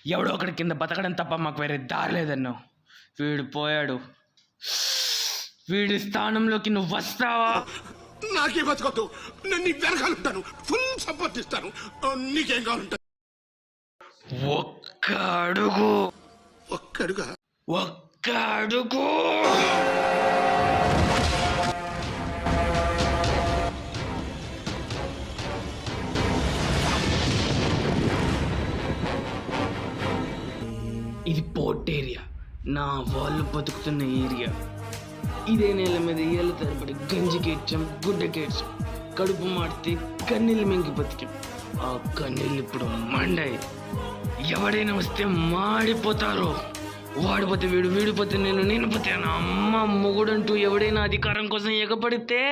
ఎవడో ఒకటి కింద బతకడం తప్ప మాకు వేరే దారి లేదన్నావు. వీడు పోయాడు. వీడి స్థానంలోకి నువ్వు వస్తావా? నాకే బతకొద్దు, నేను నీ వెనకాలంటాను, ఫుల్ సపోర్ట్ ఇస్తాను. నీకేం కావాలంట? ఒక్క అడుగు. ఒక్కడుగా? ఒక్క అడుగు. ఇది పోర్ట్ ఏరియా, నా వాళ్ళు బతుకుతున్న ఏరియా. ఇదే నేల మీద ఏళ్ళ తరబడి గంజికేడ్చాం, గుడ్డకేడ్చాం, కడుపు మాడితే కన్నీళ్ళు మింగి బతికాం. ఆ కన్నీళ్ళు ఇప్పుడు మండాయి. ఎవడైనా వస్తే మాడిపోతారు. వాడిపోతే వీడు, వీడిపోతే నేను, నేను పోతే నా అమ్మ మొగుడంటూ ఎవడైనా అధికారం కోసం ఎగపడితే